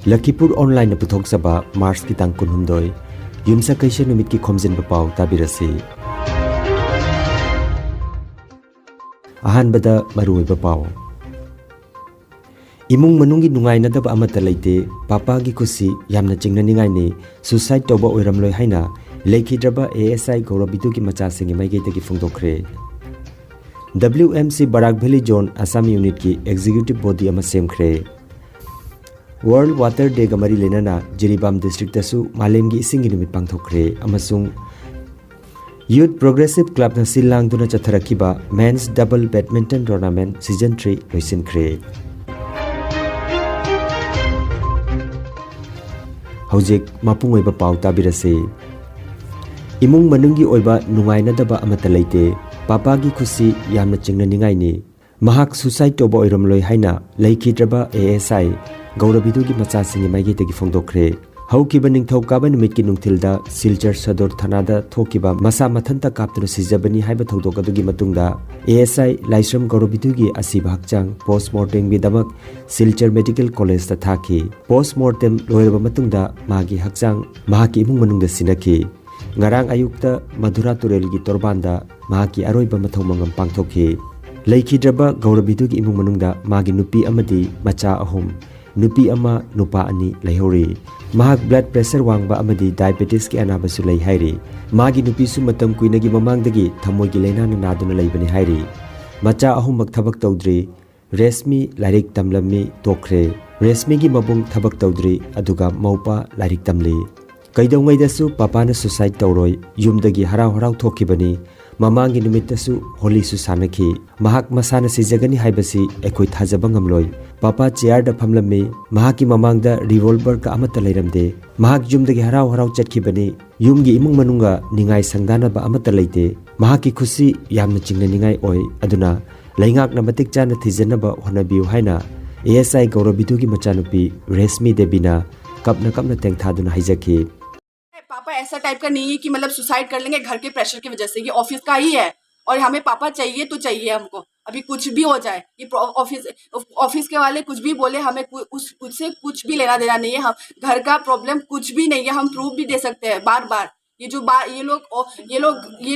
Lakhipur online पुथोक्सबा मार्च की तांग कुनहुमदोय युमसा कैसे नुमित की खोमजिन पाव ताबिरसी अहानबदा मरुइबा पाव इमुंग मनुंगी नुंगाइनदब अमत लैते पापा की खुशी यामना चिंगननिंगाइने सुसाइड तौबा ओइरमलोय हाइना लेखिद्रबा एएसआई गौरबिदु की मचासिंग माइगेदगी फुंगदोखरे WMC Barak valley zone Assam unit की एग्जीक्यूटिव बॉडी अमा सेमखरे वर्ल्ड वाटर डे का मरी लेना जिरीबाम डिस्ट्रिक्ट मालेम की इसिंग नुमित पांगथोखरे अमसुंग यूथ प्रोग्रेसिव क्लब न सिलांगदुना चथरखिबा men's double badminton tournament season 3 लोइसिनखरे हौजिक मपुंग ओइबा पाउ ताबिरसे इमुंग मनुंगी ओइबा नुंगाइनदबा अमत लैते पापा की खुशी यामना चिंगननिंगाइनि महाक सुसाइड तौबा ओइरमलोय हाइना लैखिद्रबा ASI गौरबिदु की मचासिंग माइगेदगी फोंदोखरे हौकिबा निंगथौकाबा नुमित की नुंगथिलदा सिलचर सदर थानादा थोकिबा मसा मथंता कापतुना सिजबनी हाइबा थौदोकदुगी मतुंगदा ASI लाइश्रम गौरबिदुगी असिबा हक्चांग पोस्टमार्टम बिदमक सिलचर मेडिकल कॉलेज ता थाकी पोस्टमार्टम लोयरबा मतुंगदा मागी हक्चांग महाकी इमुंग मनुंगदा सिनकी ngarang ayukta madura turel gi torbanदा mahaki aroiba mathau mangam pangthokhi leikhidraba gaurabidu gi imung manungda magi nupi amadi macha ahum nupi ama nupa ani leihori mahak blood pressure wangba amadi diabetes ki anaba su lei hairi magi nupi su matam kuinagi mamangdagi thamoi gi leina na naduna leibani hairi macha ahum mak thabak tawdri resmi lairik tamlami tokre resmi gi mabung thabak tawdri aduga maupa lairik tamli कईदौंगैदसु पापाना suicide तौरोय युमदगी हराव हराव थोखिबनी ममांगी नुमितसु होली सु सानखी महाक मसाना सिजगनी हाइबसी एकोय थाजबा ngamloi पापा चेयर द फमलमी महाकी ममांगदा रिवॉल्वर का अमत लेरमदे महाक युमदगी हराव हराव चटखिबनी युमगी इमुंग मनुंगा निंगाई संगदानबा अमत लेते महाकी खुशी यामना चिंगननिंगाई ओय अदुना लैंगाक न मतिक चाना थिजनबा होनबिउ हाइना ASI गौरबिदु की मचानुपी रेशमी देबीना कपना तेंग थादुना हाइजकी पापा ऐसा टाइप का नहीं है कि मतलब सुसाइड कर लेंगे घर के प्रेशर की वजह से। ये ऑफिस का ही है और हमें पापा चाहिए तो चाहिए हमको। अभी कुछ भी हो जाए, ये ऑफिस के वाले कुछ भी बोले, हमें उससे कुछ भी लेना देना नहीं है। हम घर का प्रॉब्लम कुछ भी नहीं है, हम प्रूफ भी दे सकते हैं बार बार। ये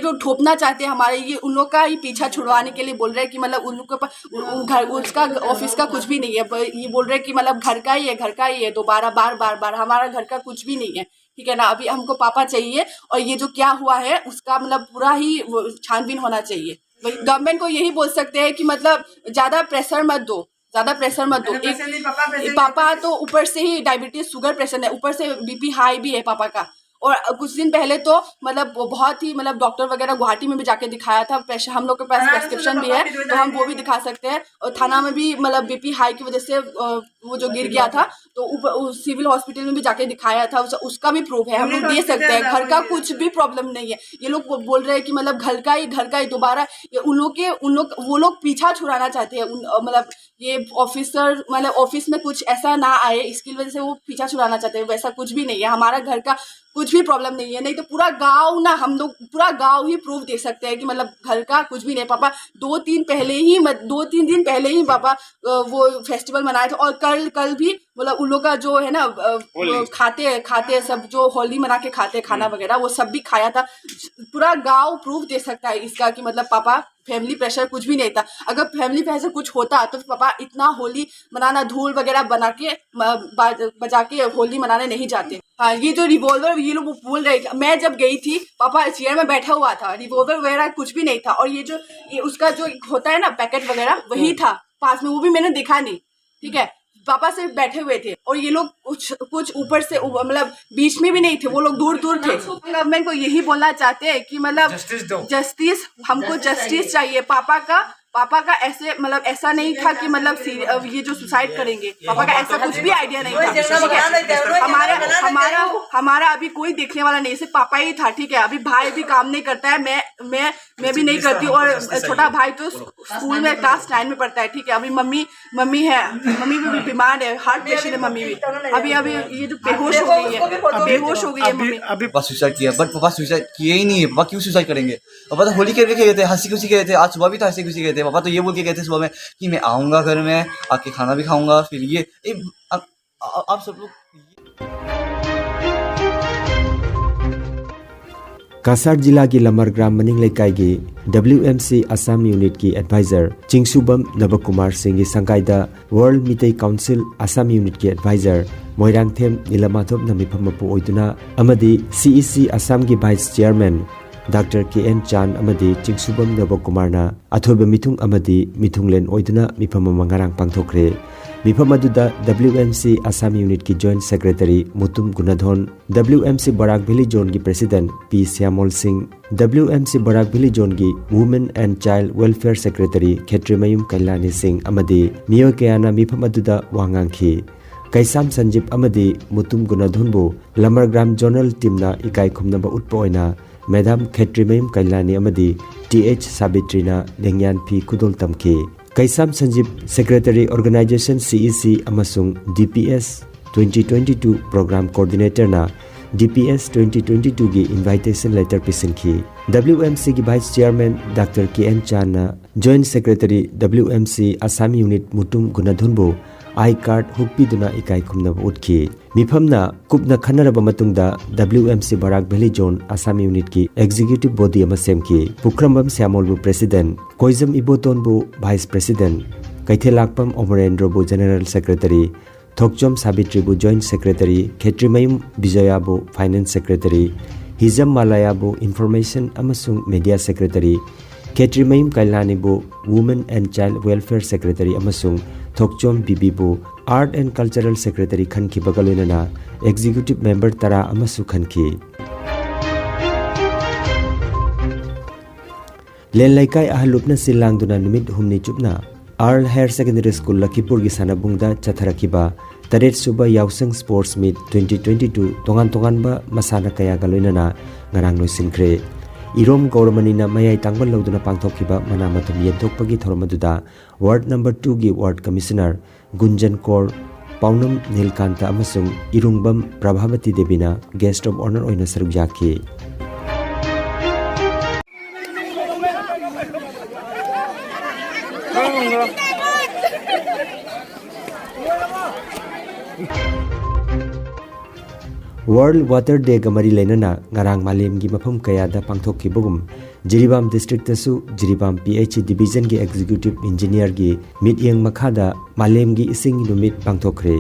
लोग ठोपना चाहते हैं हमारे, ये उन लोग का ही पीछा छुड़वाने के लिए बोल रहे हैं कि मतलब उन लोग के पास घर उसका ऑफिस का कुछ भी नहीं है। ये बोल रहे हैं कि मतलब घर का ही है दोबारा बार हमारा घर का कुछ भी नहीं है, ठीक है ना। अभी हमको पापा चाहिए और ये जो क्या हुआ है उसका मतलब पूरा ही छानबीन होना चाहिए। गवर्नमेंट को यही बोल सकते हैं कि मतलब ज़्यादा प्रेशर मत दो। पापा तो ऊपर से ही डायबिटीज शुगर प्रेशर है, ऊपर से BP हाई भी है पापा का। और कुछ दिन पहले तो मतलब बहुत ही मतलब डॉक्टर वगैरह गुवाहाटी में भी जाके दिखाया था। प्रेशर हम लोग के पास प्रेस्क्रिप्शन भी है तो हम वो भी दिखा सकते हैं। और थाना में भी मतलब BP हाई की वजह से वो जो गिर गया था तो सिविल हॉस्पिटल में भी जाके दिखाया था, उसका भी प्रूफ है, हम लोग दे सकते हैं। घर का कुछ भी प्रॉब्लम नहीं है। ये लोग बोल रहे हैं कि मतलब घर का ही दोबारा वो लोग पीछा छुड़ाना चाहते हैं। मतलब ये ऑफिसर मतलब ऑफिस में कुछ ऐसा ना आए इसकी वजह से वो पीछा छुड़ाना चाहते हैं। वैसा कुछ भी नहीं है, हमारा घर का कुछ भी प्रॉब्लम नहीं है। नहीं तो पूरा गांव ना, हम लोग पूरा गांव ही प्रूफ दे सकते हैं कि मतलब घर का कुछ भी नहीं। पापा 2-3 दिन पहले ही पापा वो फेस्टिवल मनाए थे। और कल भी मतलब उन लोग का जो है ना खाते सब जो होली मना के खाते खाना वगैरह वो सब भी खाया था। पूरा गांव प्रूफ दे सकता है इसका कि मतलब पापा फैमिली प्रेशर कुछ भी नहीं था। अगर फैमिली प्रेशर कुछ होता तो पापा इतना होली मनाना धूल वगैरह बना के बजा के होली मनाने नहीं जाते। हाँ, ये जो रिवॉल्वर ये लोग बोल रहे, मैं जब गई थी पापा चेयर में बैठा हुआ था, रिवॉल्वर वगैरह कुछ भी नहीं था। और ये उसका जो होता है ना पैकेट वगैरह वही था पास में, वो भी मैंने देखा नहीं, ठीक है। पापा सिर्फ बैठे हुए थे और ये लोग कुछ ऊपर से मतलब बीच में भी नहीं थे, वो लोग दूर थे। गवर्नमेंट को यही बोलना चाहते हैं कि मतलब जस्टिस, हमको जस्टिस चाहिए। पापा का ऐसे मतलब ऐसा नहीं था कि मतलब ये जो सुसाइड करेंगे, पापा का ऐसा कुछ भी आइडिया नहीं था, ठीक है। हमारा अभी कोई देखने वाला नहीं, सिर्फ पापा ही था, ठीक है। अभी भाई भी काम नहीं करता है, मैं भी नहीं करती। और छोटा भाई तो स्कूल में क्लास 9 में पढ़ता है, ठीक है। अभी मम्मी भी बीमार है, हार्ट पेशेंट है मम्मी भी। अभी ये जो बेहोश हो गई है मम्मी। अभी पापा सुसाइड किया, बट पापा सुसाइड किए ही नहीं है। पापा क्यों सुसाइड करेंगे? पापा तो होली खेल के गए थे, हंसी खुशी गए थे। आज सुबह भी तो हंसी खुशी गए थे। पापा तो ये बोल के गए थे सुबह में कि मैं आऊँगा घर में आके खाना भी खाऊंगा। फिर ये आप सब लोग कासार जिला की लमरग्राम मनिंग लेकाई की WMC असम यूनिट की एडवाइजर चिंगसुबम नबकुमार सिंह की संकायदा World Meitei Council Assam unit की एडवाइजर मोइरांगथेम नीलमाधव नमिफम मपु ओइदुना अमदी CEC असम की vice chairman doctor KN Chan अमदी चिंगसुबम नबकुमारना अथोब मिथुंग अमदी मिथुंगलेन ओइदुना मिफम मंगारांग पांगथोखरे मिफम अदुदा WMC असम यूनिट की joint secretary Mutum Gunadhon WMC Barak valley zone की president P Shyamol Singh WMC Barak valley zone की women and child welfare secretary Khetrimayum Kailani Singh अमदी मियो कयाना मिफम अदुदा वांगांखी कैसाम संजीव अमदी मुतुम गुनाधोनबु लमरग्राम जोनल टीमना इकाई खुमनबा उत्पोइना मैडम खेत्रीमयुम कैलानी अमदी TH साबित्रीना लेंयान फी खुदोल तमखी Kaisam Sanjeev secretary organisation CEC अमसुंग DPS 2022 प्रोग्राम कोऑर्डिनेटर ना DPS 2022 की इनविटेशन लेटर पिसंखी WMC की vice chairman doctor KN Chan ना joint secretary WMC Assam unit Mutum गुनाधोनबु आई कार्ड हुक्पीदुना इकाई खुमनब उठकी मिफमना कुपना खनरब मतुंगदा WMC Barak valley zone Assam unit की एग्जीक्यूटिव बॉडी अमा सेमकी पुख्रमबम श्यामोलबु प्रेसिडेंट कोइजम इबोतोनबु वाइस प्रेसिडेंट कैथेलाकपम अमरेंद्रबु जनरल सेक्रेटरी थोकचोम साबित्रीबु जॉइंट सेक्रेटरी खेत्रीमयुम विजयाबु फाइनेंस सेक्रेटरी हिजम मालायाबु इंफॉर्मेशन अमसुंग मीडिया सेक्रेटरी खेत्रीमयुम कैलानीबु women and child welfare secretary अमसुंग थोकचोम बीबीबु आर्ट एंड कल्चरल सेक्रेटरी खनकी बगलोइना एग्जीक्यूटिव मेंबर तरा अमसु खनकी लेन लैकाई अहलुपना सिलांगदुना नुमित हुमनी चुपना earl higher secondary school Lakhipur की सानाबुंगदा चथरखिबा 8 सुबा यावसंग स्पोर्ट्स मीट 2022 तोंगान तोंगानबा मसाना कया गलोइना ngarang लोइसिनख्रे इरोम गौरमनीना मयाई तांगबल लौदुना पांगथोखिबा मनामथम येंथोकपगी थोरमदुदा वार्ड नंबर 2 की वार्ड कमिश्नर गुंजन कौर पाउनम नीलकांता अमसुंग इरुंगबम प्रभावती देवीना गेस्ट ऑफ ऑनर ओइना सरुक याखी वर्ल्ड वाटर डे का मरी लेना ngarang मालेम की मफम कयादा पांगथोखिबगुम जिरीबाम डिस्ट्रिक्ट तसु जिरीबाम PH डिवीजन की एग्जीक्यूटिव इंजीनियर की मिटयंग मखादा मालेम की इसिंग नुमित पांगथोखरे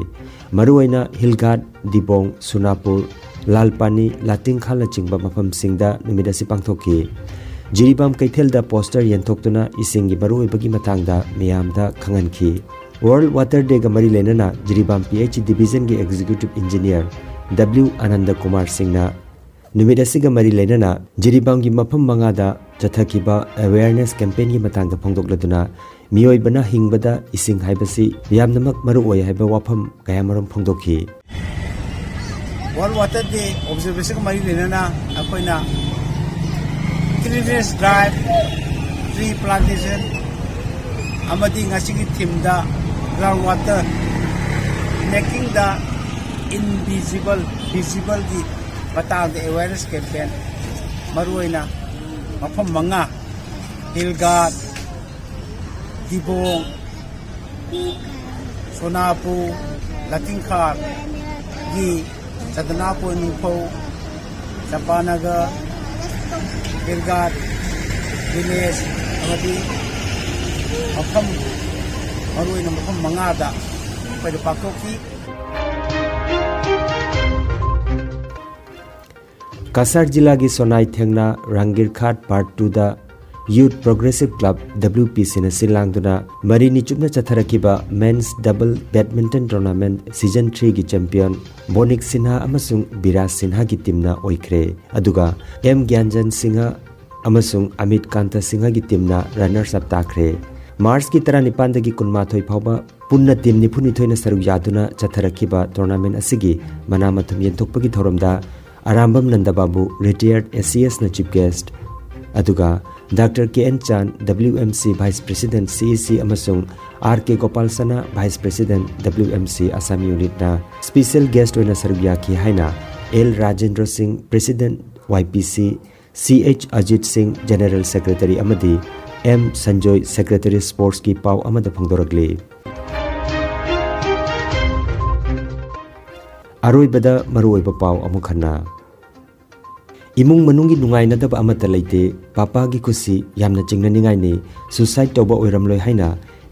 मरुओइना हिलगाट दिबोंग सुनापुर लालपानी लातिंगखाल चिंबा मफम सिंगदा नुमित असि पांगथोखि जिरीबाम कैथेलदा पोस्टर यंथोक्तुना इसिंग की मरुओइबगी मतांगदा मियामदा खंगनखि वर्ल्ड वाटर डे का मरी लेना जिरीबाम PH डिवीजन की executive engineer W Anand Kumar Singh नुमित असिगा मरी लेना जिरीबाम की मफम मंगादा चथखिबा अवेयरनेस कैंपेन की मतंग फोंदोक्लदुना मियोइबना हिंगबदा इसिंग हाइबसी यामनमक मरुओय हाइबा वाफम कयामरम फोंदोखि वर्ल्ड वाटर डे ऑब्जर्वेशन मरी लेना अखोइना क्लीनेस ड्राइव ट्री प्लांटेशन अमदी ngasi थीम दा ground water making the invisible visible की बतांग अवेयरनेस कैंपेन मरुओइना मफम मंगा हिलगाट दिबोंग सोनापुर लातिंखाल की सदनापुर निफो चंपानगर हिलगाट विलेज अमदी मफम मरुओइना मफम मंगादा पैद पाकोकी कासार जिला की सोनाई थेंगना रंगीरखाट पार्ट 2 दा यूथ प्रोग्रेसिव क्लब WPC ने सिलांगदुना मरीनी चुपना चथरखिबा men's double badminton tournament season 3 की चैंपियन बोनिक सिन्हा अमसुंग बिराज सिन्हा की टीमना ओइख्रे अदुगा M ज्ञानजन सिंहा अमसुंग अमित कांता सिंहा की टीमना रनर्स अप ताख्रे मार्च की 19 की 19 फाउबा पुन्ना टीम 92 सरुक यादुना चथरखिबा टूर्नामेंट असिगी मनामथम येंथोकपगी थोरमदा आरामबम नंदबाबू रिटायर्ड SCS न चीफ गेस्ट अदुगा doctor KN Chan WMC vice president CEC अमसुंग RK Gopal Sana vice president WMC Assam unit ना स्पेशल गेस्ट ओइना सरबिया की हाइना L Rajendra Singh president YPC CH Ajit Singh general secretary अमदी M संजय सेक्रेटरी स्पोर्ट्स की पाव अमद फंगदोरगली अरोइबदा मरुओइबा पाव अमुक हन्ना इमुंग मनुंगी नुंगाइनदबा अमता लेते पापा की खुशी यामना चिंगननिंगाइने सुसाइड तौबा ओइरमलोय हाइना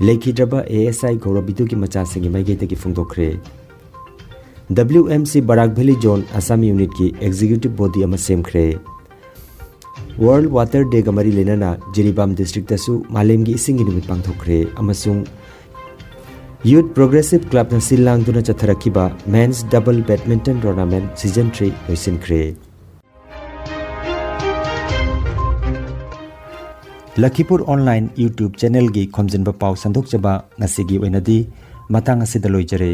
लेखिद्रबा ASI गौरबिदु की मचासिंगी माइगेतगी फुंगदोखरे WMC Barak valley zone Assam unit की एग्जीक्यूटिव बॉडी अमा सेमखरे वर्ल्ड वाटर डे गमरी लेना जिरीबाम डिस्ट्रिक्ट तसु मालेमगी इसिंगी नुमित पांगथोखरे अमसुंग यूथ प्रोग्रेसिव क्लब न सिलांगदुना चथरखिबा men's double badminton tournament season 3 लोइसिनखरे लखीपुर ऑनलाइन यूट्यूब चैनल की खोमजिनबा पाव संदोकचबा ngasi gi oinadi matang asida loijare।